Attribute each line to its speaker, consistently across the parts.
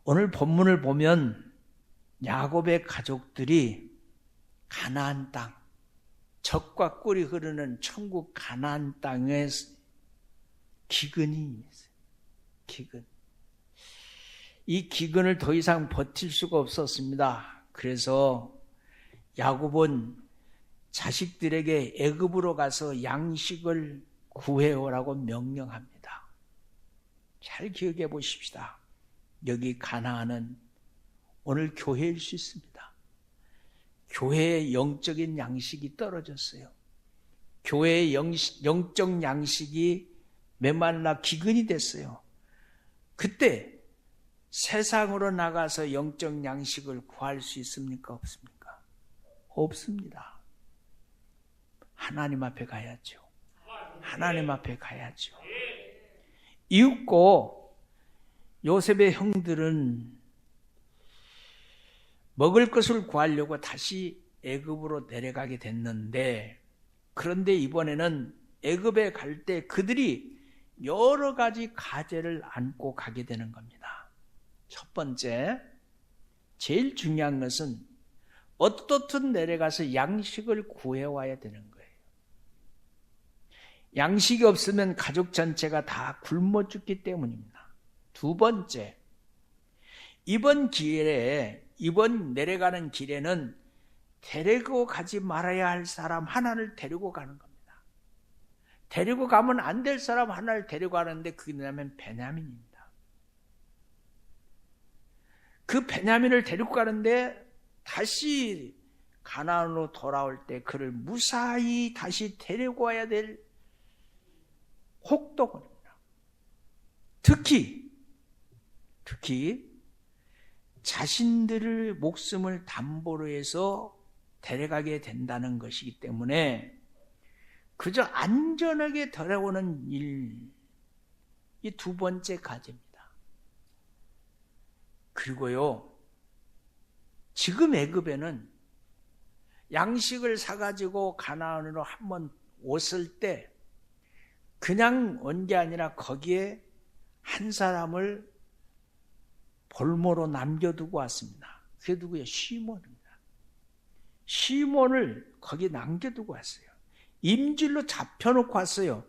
Speaker 1: 오늘 본문을 보면 야곱의 가족들이 가나안 땅, 젖과 꿀이 흐르는 천국 가나안 땅에 기근이 임했어요. 기근. 이 기근을 더 이상 버틸 수가 없었습니다. 그래서 야곱은 자식들에게 애굽으로 가서 양식을 구해오라고 명령합니다. 잘 기억해 보십시다. 여기 가나안은 오늘 교회일 수 있습니다. 교회의 영적인 양식이 떨어졌어요. 교회의 영적 양식이 메말라 기근이 됐어요. 그때 세상으로 나가서 영적 양식을 구할 수 있습니까? 없습니까? 없습니다. 하나님 앞에 가야죠. 하나님 앞에 가야죠. 이윽고 요셉의 형들은 먹을 것을 구하려고 다시 애굽으로 내려가게 됐는데, 그런데 이번에는 애굽에 갈 때 그들이 여러 가지 과제를 안고 가게 되는 겁니다. 첫 번째, 제일 중요한 것은 어떻든 내려가서 양식을 구해와야 되는 거예요. 양식이 없으면 가족 전체가 다 굶어 죽기 때문입니다. 두 번째, 이번 내려가는 길에는 데리고 가지 말아야 할 사람 하나를 데리고 가는 겁니다. 데리고 가면 안 될 사람 하나를 데리고 가는데 그게 뭐냐면 베냐민입니다. 그 베냐민을 데리고 가는데 다시 가나안으로 돌아올 때 그를 무사히 다시 데리고 와야 될 혹독입니다. 특히 자신들의 목숨을 담보로 해서 데려가게 된다는 것이기 때문에 그저 안전하게 데려오는 일, 이 두 번째 과제입니다. 그리고요, 지금 애굽에는 양식을 사가지고 가나안으로 한번 왔을 때 그냥 온 게 아니라 거기에 한 사람을 볼모로 남겨두고 왔습니다. 그게 누구예요? 시몬입니다. 시몬을 거기 남겨두고 왔어요. 임질로 잡혀놓고 왔어요.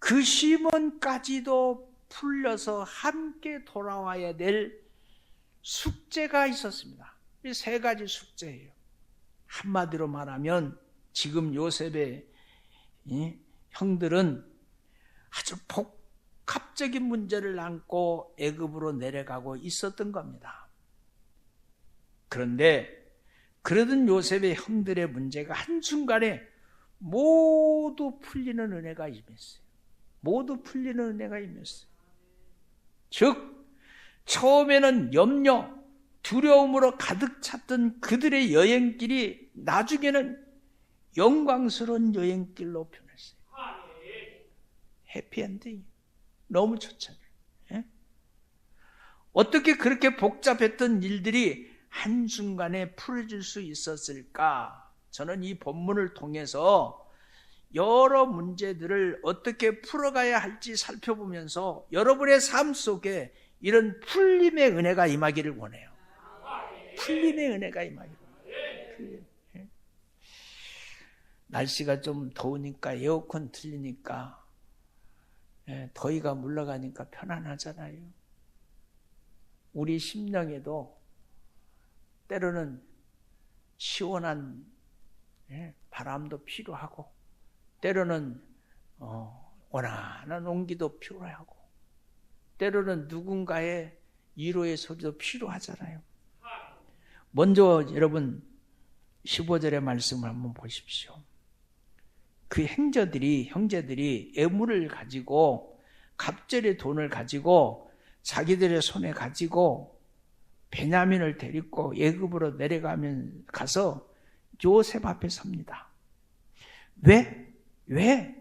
Speaker 1: 그 시몬까지도 풀려서 함께 돌아와야 될 숙제가 있었습니다. 이 세 가지 숙제예요. 한마디로 말하면 지금 요셉의 형들은 아주 복합적인 문제를 안고 애굽으로 내려가고 있었던 겁니다. 그런데 그러던 요셉의 형들의 문제가 한순간에 모두 풀리는 은혜가 임했어요. 모두 풀리는 은혜가 임했어요. 즉 처음에는 염려, 두려움으로 가득 찼던 그들의 여행길이 나중에는 영광스러운 여행길로 변했어요. 해피엔딩. 너무 좋잖아요. 예? 어떻게 그렇게 복잡했던 일들이 한순간에 풀어질 수 있었을까? 저는 이 본문을 통해서 여러 문제들을 어떻게 풀어가야 할지 살펴보면서 여러분의 삶 속에 이런 풀림의 은혜가 임하기를 원해요. 풀림의 은혜가 임하기를 원해요. 날씨가 좀 더우니까 에어컨 틀리니까 더위가 물러가니까 편안하잖아요. 우리 심령에도 때로는 시원한 바람도 필요하고 때로는 온화한 온기도 필요하고 때로는 누군가의 위로의 소리도 필요하잖아요. 먼저 여러분 15절의 말씀을 한번 보십시오. 그 형제들이 애물을 가지고 갑절의 돈을 가지고 자기들의 손에 가지고 베냐민을 데리고 애굽으로 내려가면 가서 요셉 앞에 섭니다. 왜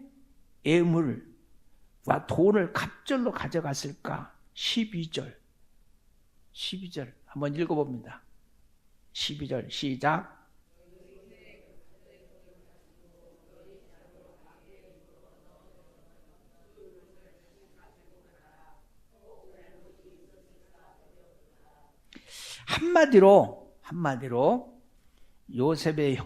Speaker 1: 애물과 돈을 갑절로 가져갔을까? 12절 한번 읽어봅니다. 12절 시작. 한마디로 요셉의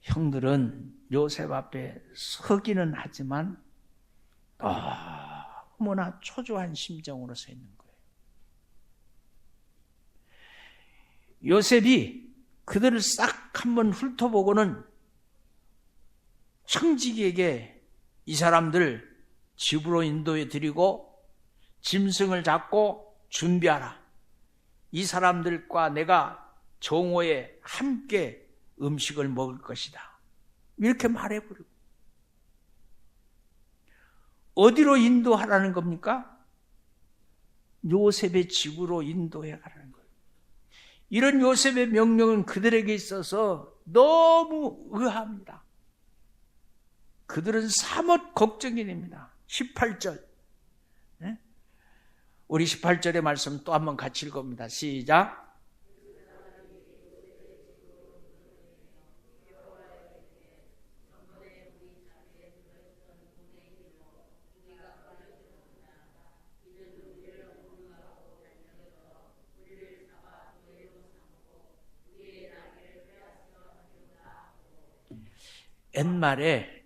Speaker 1: 형들은 요셉 앞에 서기는 하지만 너무나 초조한 심정으로 서 있는 거예요. 요셉이 그들을 싹 한번 훑어보고는 형제에게 이 사람들 집으로 인도해 드리고 짐승을 잡고 준비하라. 이 사람들과 내가 정오에 함께 음식을 먹을 것이다. 이렇게 말해버리고. 어디로 인도하라는 겁니까? 요셉의 집으로 인도해 가라는 거예요. 이런 요셉의 명령은 그들에게 있어서 너무 의아합니다. 그들은 사뭇 걱정이 됩니다. 18절. 네? 우리 18절의 말씀 또 한번 같이 읽어봅니다. 시작.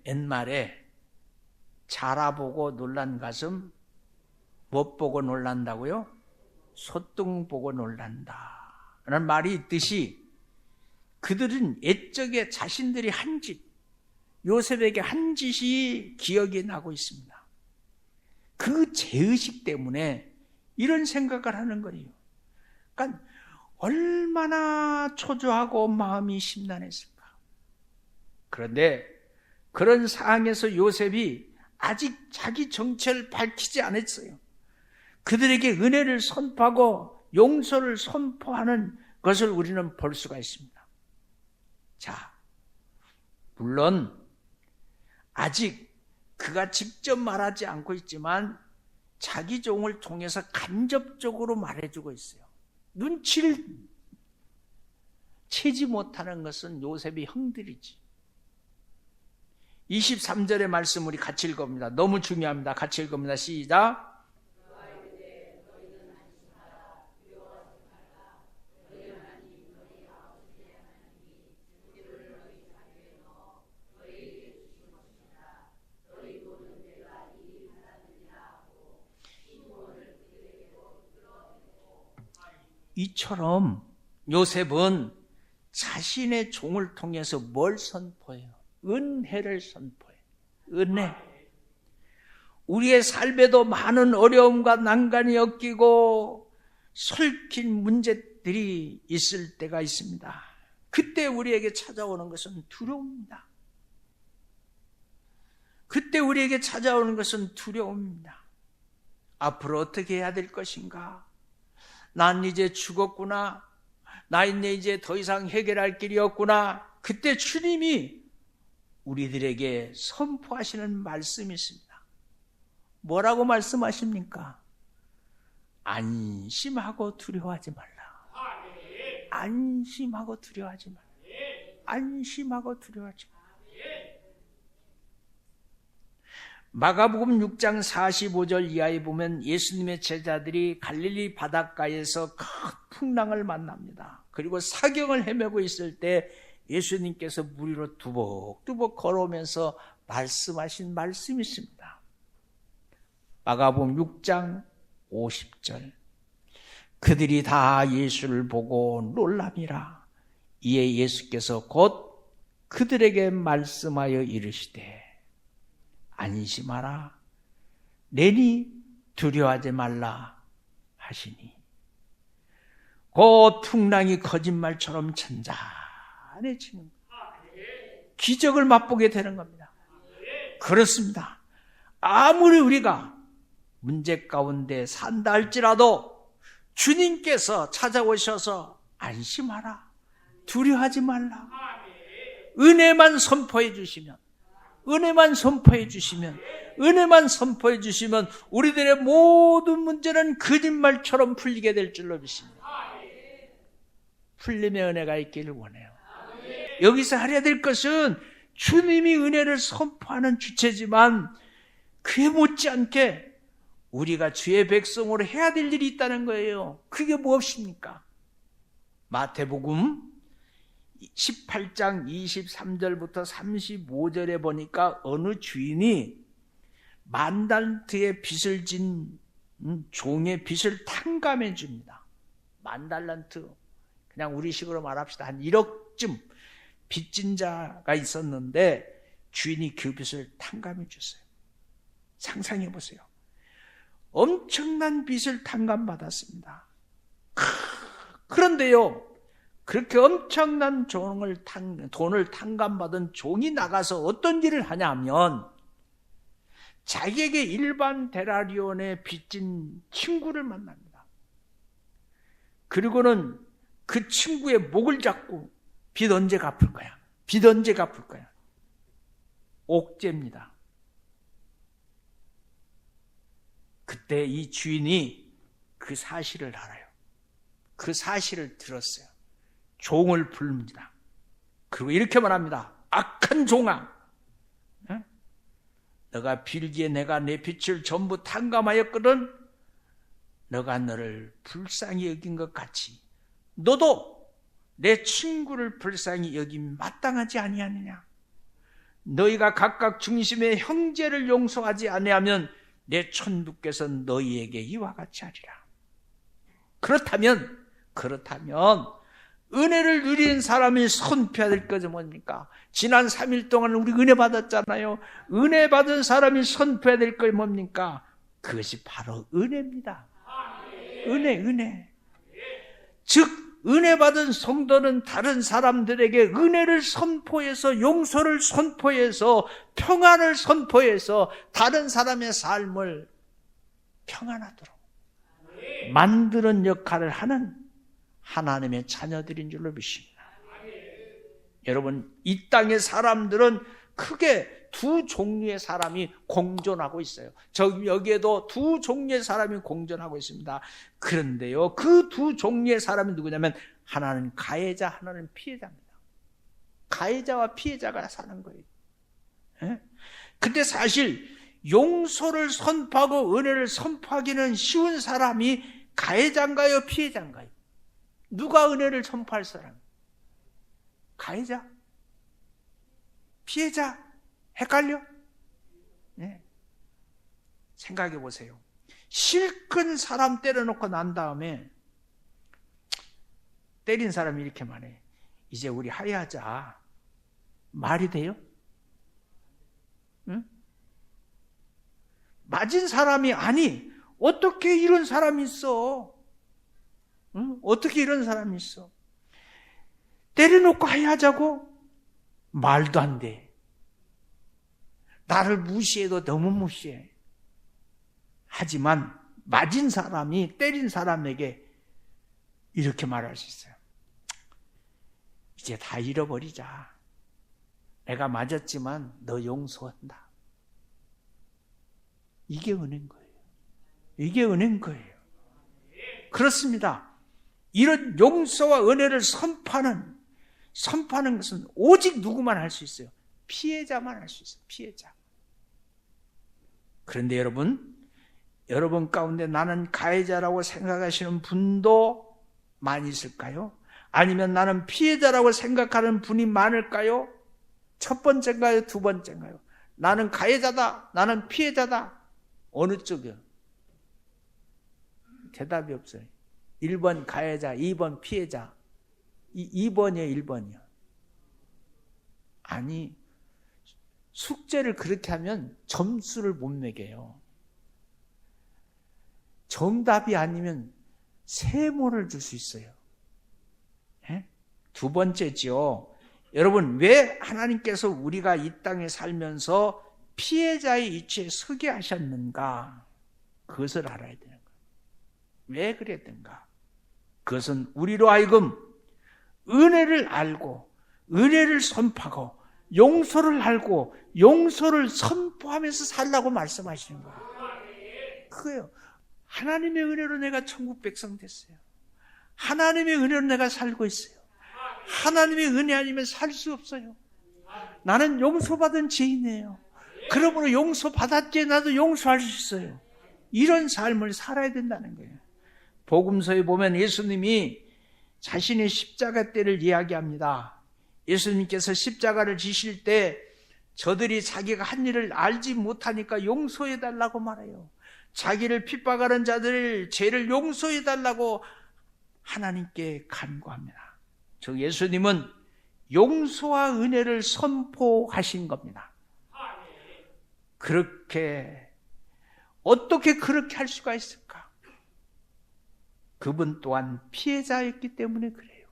Speaker 1: 옛말에 자라보고 놀란 가슴 못 보고 놀란다고요? 소뚱 보고 놀란다 라는 말이 있듯이 그들은 옛적에 자신들이 한 짓, 요셉에게 한 짓이 기억이 나고 있습니다. 그 죄의식 때문에 이런 생각을 하는 거예요. 그러니까 얼마나 초조하고 마음이 심란했을까. 그런데 그런 상황에서 요셉이 아직 자기 정체를 밝히지 않았어요. 그들에게 은혜를 선포하고 용서를 선포하는 것을 우리는 볼 수가 있습니다. 자, 물론 아직 그가 직접 말하지 않고 있지만 자기 종을 통해서 간접적으로 말해주고 있어요. 눈치를 채지 못하는 것은 요셉의 형들이지. 23절의 말씀 우리 같이 읽어봅니다. 너무 중요합니다. 같이 읽어봅니다. 시작. 이처럼 요셉은 자신의 종을 통해서 뭘 선포해요? 은혜를 선포해. 은혜. 우리의 삶에도 많은 어려움과 난관이 엮이고 설킨 문제들이 있을 때가 있습니다. 그때 우리에게 찾아오는 것은 두려움입니다. 그때 우리에게 찾아오는 것은 두려움입니다. 앞으로 어떻게 해야 될 것인가? 난 이제 죽었구나. 나 이제 더 이상 해결할 길이 없구나. 그때 주님이 우리들에게 선포하시는 말씀이 있습니다. 뭐라고 말씀하십니까? 안심하고 두려워하지 말라. 안심하고 두려워하지 말라. 안심하고 두려워하지 말라. 마가복음 6장 45절 이하에 보면 예수님의 제자들이 갈릴리 바닷가에서 큰 풍랑을 만납니다. 그리고 사경을 헤매고 있을 때 예수님께서 물 위로 두벅두벅 걸어오면서 말씀하신 말씀이 있습니다. 마가복음 6장 50절. 그들이 다 예수를 보고 놀랍니라. 이에 예수께서 곧 그들에게 말씀하여 이르시되 안심하라. 내니 두려워하지 말라 하시니 곧 풍랑이 거짓말처럼 잔잔해지는 기적을 맛보게 되는 겁니다. 그렇습니다. 아무리 우리가 문제 가운데 산다 할지라도 주님께서 찾아오셔서 안심하라. 두려워하지 말라. 은혜만 선포해 주시면 은혜만 선포해 주시면 은혜만 선포해 주시면 우리들의 모든 문제는 거짓말처럼 풀리게 될 줄로 믿습니다. 풀림의 은혜가 있기를 원해요. 여기서 하려야 될 것은 주님이 은혜를 선포하는 주체지만 그에 못지않게 우리가 주의 백성으로 해야 될 일이 있다는 거예요. 그게 무엇입니까? 마태복음 18장 23절부터 35절에 보니까 어느 주인이 10,000달란트의 빚을 진 종의 빚을 탕감해 줍니다. 10,000달란트, 그냥 우리식으로 말합시다. 한 1억쯤 빚진 자가 있었는데 주인이 그 빚을 탕감해 줬어요. 상상해 보세요. 엄청난 빚을 탕감받았습니다. 그런데요, 그렇게 엄청난 돈을 탕감받은 종이 나가서 어떤 일을 하냐면 자기에게 일반 데나리온에 빚진 친구를 만납니다. 그리고는 그 친구의 목을 잡고 빚 언제 갚을 거야? 빚 언제 갚을 거야? 옥죄입니다. 그때 이 주인이 그 사실을 알아요. 그 사실을 들었어요. 종을 부릅니다. 그리고 이렇게 말합니다. 악한 종아, 너가 빌기에 내가 내 빚을 전부 탕감하였거든. 너가 너를 불쌍히 여긴 것 같이 너도 내 친구를 불쌍히 여김 마땅하지 아니하느냐. 너희가 각각 중심의 형제를 용서하지 아니하면 내 천부께서 너희에게 이와 같이 하리라. 그렇다면 은혜를 누린 사람이 선포해야 될 것은 뭡니까? 지난 3일 동안 우리 은혜 받았잖아요. 은혜 받은 사람이 선포해야 될 것이 뭡니까? 그것이 바로 은혜입니다. 은혜. 즉 은혜 받은 성도는 다른 사람들에게 은혜를 선포해서, 용서를 선포해서, 평안을 선포해서 다른 사람의 삶을 평안하도록 만드는 역할을 하는 하나님의 자녀들인 줄로 믿습니다. 여러분, 이 땅의 사람들은 크게 두 종류의 사람이 공존하고 있어요. 여기에도 두 종류의 사람이 공존하고 있습니다. 그런데요, 그 두 종류의 사람이 누구냐면 하나는 가해자, 하나는 피해자입니다. 가해자와 피해자가 사는 거예요. 근데 사실 용서를 선포하고 은혜를 선포하기는 쉬운 사람이 가해자인가요, 피해자인가요? 누가 은혜를 선포할 사람? 가해자? 피해자? 헷갈려? 네. 생각해 보세요. 실컷 사람 때려놓고 난 다음에 때린 사람이 이렇게 말해. 이제 우리 화해하자. 말이 돼요? 응? 맞은 사람이 아니, 어떻게 이런 사람이 있어? 응? 어떻게 이런 사람이 있어? 때려놓고 화해하자고? 말도 안 돼. 나를 무시해도 너무 무시해. 하지만 맞은 사람이 때린 사람에게 이렇게 말할 수 있어요. 이제 다 잃어버리자. 내가 맞았지만 너 용서한다. 이게 은혜인 거예요. 이게 은혜인 거예요. 그렇습니다. 이런 용서와 은혜를 선포하는 것은 오직 누구만 할 수 있어요? 피해자만 할 수 있어요. 피해자. 그런데 여러분 가운데 나는 가해자라고 생각하시는 분도 많이 있을까요? 아니면 나는 피해자라고 생각하는 분이 많을까요? 첫 번째인가요? 두 번째인가요? 나는 가해자다. 나는 피해자다. 어느 쪽이요? 대답이 없어요. 1번 가해자, 2번 피해자. 2번이에요, 1번이요. 아니, 숙제를 그렇게 하면 점수를 못 매겨요. 정답이 아니면 세모를 줄 수 있어요. 네? 두 번째지요. 여러분, 왜 하나님께서 우리가 이 땅에 살면서 피해자의 위치에 서게 하셨는가? 그것을 알아야 되는 거예요. 왜 그랬던가? 그것은 우리로 하여금 은혜를 알고 은혜를 선포하고 용서를 알고 용서를 선포하면서 살라고 말씀하시는 거예요. 그거예요. 하나님의 은혜로 내가 천국 백성 됐어요. 하나님의 은혜로 내가 살고 있어요. 하나님의 은혜 아니면 살 수 없어요. 나는 용서받은 죄인이에요. 그러므로 용서받았기에 나도 용서할 수 있어요. 이런 삶을 살아야 된다는 거예요. 복음서에 보면 예수님이 자신의 십자가 때를 이야기합니다. 예수님께서 십자가를 지실 때 저들이 자기가 한 일을 알지 못하니까 용서해달라고 말해요. 자기를 핍박하는 자들의 죄를 용서해달라고 하나님께 간구합니다. 즉 예수님은 용서와 은혜를 선포하신 겁니다. 어떻게 그렇게 할 수가 있을까? 그분 또한 피해자였기 때문에 그래요.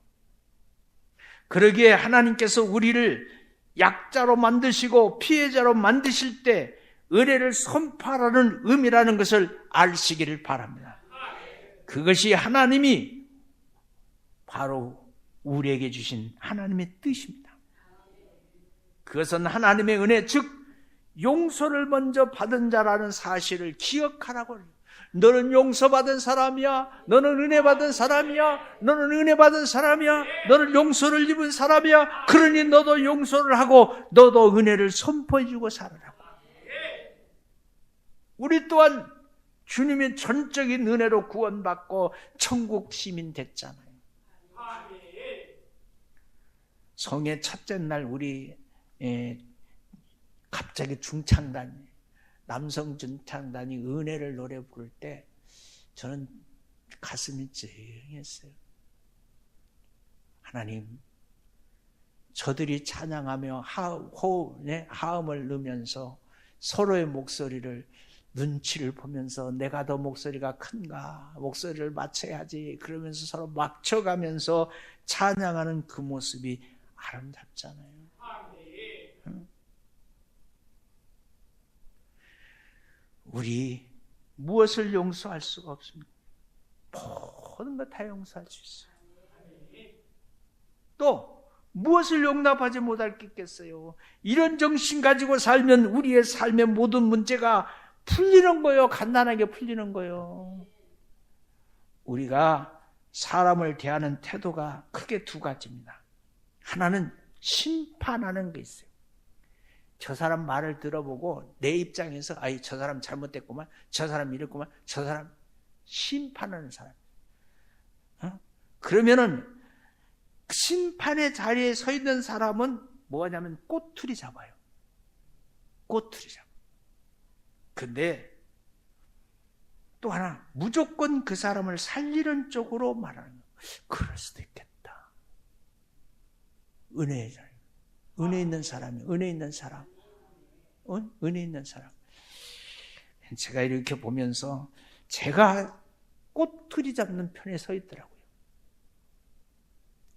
Speaker 1: 그러기에 하나님께서 우리를 약자로 만드시고 피해자로 만드실 때 은혜를 선포하라는 의미라는 것을 아시기를 바랍니다. 그것이 하나님이 바로 우리에게 주신 하나님의 뜻입니다. 그것은 하나님의 은혜, 즉 용서를 먼저 받은 자라는 사실을 기억하라고 해요. 너는 용서받은 사람이야. 너는 은혜 받은 사람이야. 너는 은혜 받은 사람이야. 너는 용서를 입은 사람이야. 그러니 너도 용서를 하고 너도 은혜를 선포해주고 살아라고. 우리 또한 주님의 전적인 은혜로 구원받고 천국 시민 됐잖아요. 성의 첫째 날 우리 갑자기 중창단이, 남성 중창단이 은혜를 노래 부를 때 저는 가슴이 찡했어요. 하나님, 저들이 찬양하며 하음을 넣으면서 서로의 목소리를, 눈치를 보면서 내가 더 목소리가 큰가, 목소리를 맞춰야지 그러면서 서로 맞춰가면서 찬양하는 그 모습이 아름답잖아요. 우리 무엇을 용서할 수가 없습니다. 모든 것 다 용서할 수 있어요. 또 무엇을 용납하지 못할 게 있겠어요? 이런 정신 가지고 살면 우리의 삶의 모든 문제가 풀리는 거예요. 간단하게 풀리는 거예요. 우리가 사람을 대하는 태도가 크게 두 가지입니다. 하나는 심판하는 게 있어요. 저 사람 말을 들어보고 내 입장에서 저 사람 잘못됐구만, 저 사람 이랬구만, 저 사람 심판하는 사람. 그러면은 심판의 자리에 서 있는 사람은 뭐냐면 꼬투리 잡아요. 꼬투리 잡아. 근데 또 하나, 무조건 그 사람을 살리는 쪽으로 말하는 거예요. 그럴 수도 있겠다. 은혜의 자리. 은혜 있는 사람이, 은혜 있는 사람. 은혜 있는 사람. 제가 이렇게 보면서 제가 꼬투리 잡는 편에 서 있더라고요.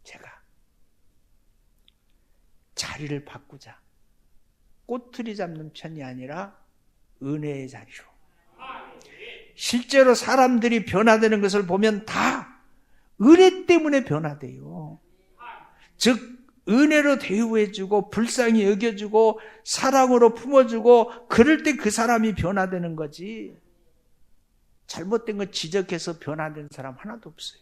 Speaker 1: 제가 자리를 바꾸자. 꼬투리 잡는 편이 아니라 은혜의 자리로. 실제로 사람들이 변화되는 것을 보면 다 은혜 때문에 변화돼요. 즉 은혜로 대우해주고 불쌍히 여겨주고 사랑으로 품어주고 그럴 때 그 사람이 변화되는 거지, 잘못된 거 지적해서 변화된 사람 하나도 없어요.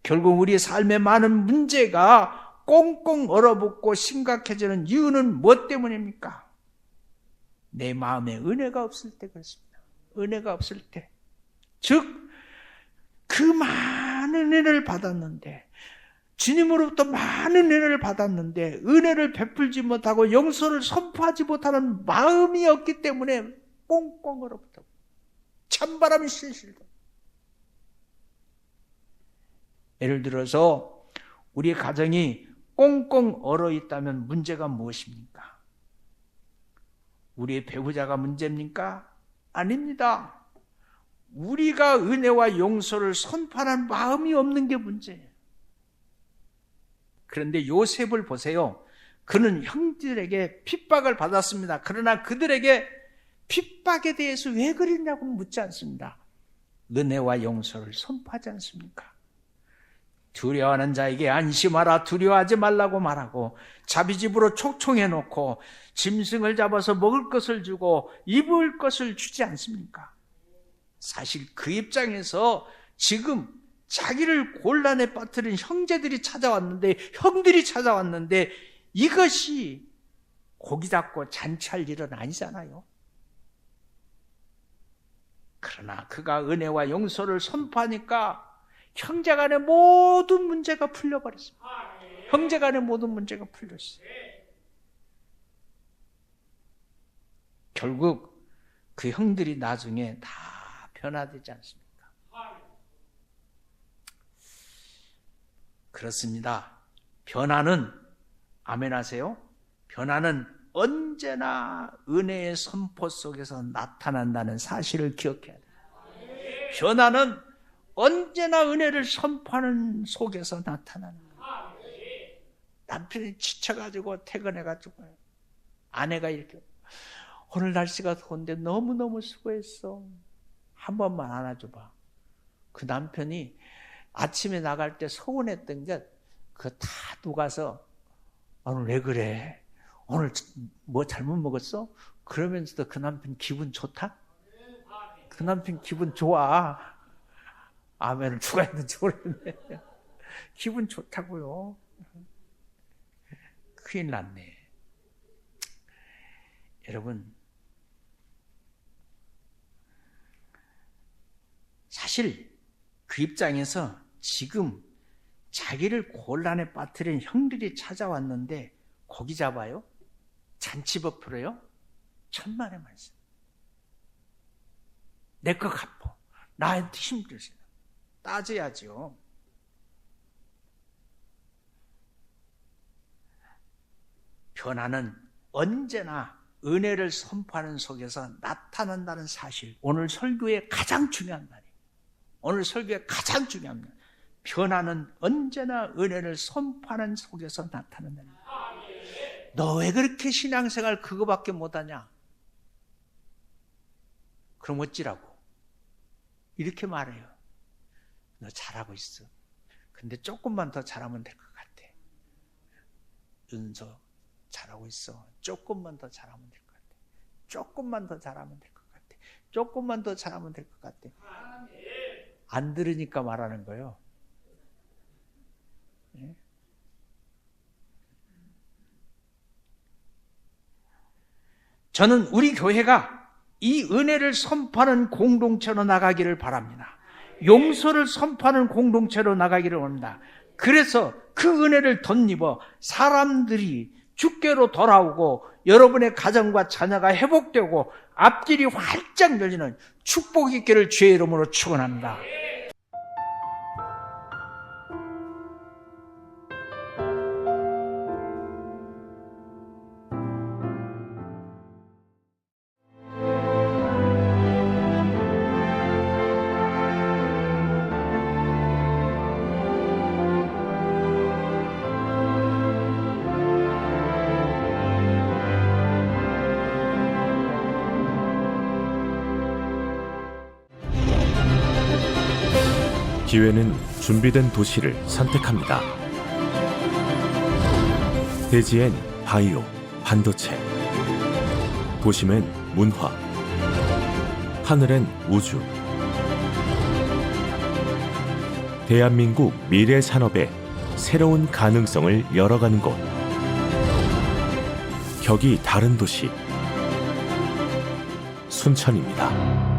Speaker 1: 결국 우리의 삶의 많은 문제가 꽁꽁 얼어붙고 심각해지는 이유는 무엇 때문입니까? 내 마음에 은혜가 없을 때 그렇습니다. 은혜가 없을 때. 즉 그 많은 은혜를 받았는데, 주님으로부터 많은 은혜를 받았는데 은혜를 베풀지 못하고 용서를 선포하지 못하는 마음이 없기 때문에 꽁꽁 얼어붙어 찬바람이 실실. 예를 들어서 우리 가정이 꽁꽁 얼어 있다면 문제가 무엇입니까? 우리의 배우자가 문제입니까? 아닙니다. 우리가 은혜와 용서를 선포하는 마음이 없는 게 문제예요. 그런데 요셉을 보세요. 그는 형들에게 핍박을 받았습니다. 그러나 그들에게 핍박에 대해서 왜 그랬냐고 묻지 않습니다. 은혜와 용서를 선포하지 않습니까? 두려워하는 자에게 안심하라, 두려워하지 말라고 말하고 자비집으로 촉청해 놓고 짐승을 잡아서 먹을 것을 주고 입을 것을 주지 않습니까? 사실 그 입장에서 지금 자기를 곤란에 빠뜨린 형들이 찾아왔는데 이것이 고기 잡고 잔치할 일은 아니잖아요. 그러나 그가 은혜와 용서를 선포하니까 형제간의 모든 문제가 풀려버렸습니다. 형제간의 모든 문제가 풀렸어요. 결국 그 형들이 나중에 다 변화되지 않습니까? 그렇습니다. 변화는, 아멘 하세요? 변화는 언제나 은혜의 선포 속에서 나타난다는 사실을 기억해야 돼요. 변화는 언제나 은혜를 선포하는 속에서 나타나는 거예요. 남편이 지쳐가지고 퇴근해가지고 아내가 이렇게 오늘 날씨가 더운데 너무너무 수고했어. 한 번만 안아줘봐. 그 남편이 아침에 나갈 때 서운했던 게 그거 다 녹아서 오늘 왜 그래? 오늘 뭐 잘못 먹었어? 그러면서도 그 남편 기분 좋다? 그 남편 기분 좋아. 아멘을 누가 했는지 모르겠네. 기분 좋다고요. 큰일 났네. 여러분, 사실 그 입장에서 지금 자기를 곤란에 빠뜨린 형들이 찾아왔는데 고기 잡아요? 잔치법 풀어요? 천만의 말씀. 내 거 갚어. 나한테 힘들지. 따져야죠. 변화는 언제나 은혜를 선포하는 속에서 나타난다는 사실. 오늘 설교의 가장 중요한 말이에요. 오늘 설교의 가장 중요한 말. 변화는 언제나 은혜를 선포하는 속에서 나타난다는 거예요. 너 왜 그렇게 신앙생활 그거밖에 못하냐? 그럼 어찌라고? 이렇게 말해요. 너 잘하고 있어. 근데 조금만 더 잘하면 될 것 같아. 은서 잘하고 있어. 조금만 더 잘하면 될 것 같아. 조금만 더 잘하면 될 것 같아. 조금만 더 잘하면 될 것 같아. 안 들으니까 말하는 거예요. 네? 저는 우리 교회가 이 은혜를 선포하는 공동체로 나가기를 바랍니다. 용서를 선포하는 공동체로 나가기를 원합니다. 그래서 그 은혜를 덧입어 사람들이 주께로 돌아오고 여러분의 가정과 자녀가 회복되고 앞길이 활짝 열리는 축복 있기를 주의 이름으로 축원합니다.
Speaker 2: 기회는 준비된 도시를 선택합니다. 대지엔 바이오, 반도체, 도심엔 문화, 하늘엔 우주. 대한민국 미래 산업의 새로운 가능성을 열어가는 곳. 격이 다른 도시, 순천입니다.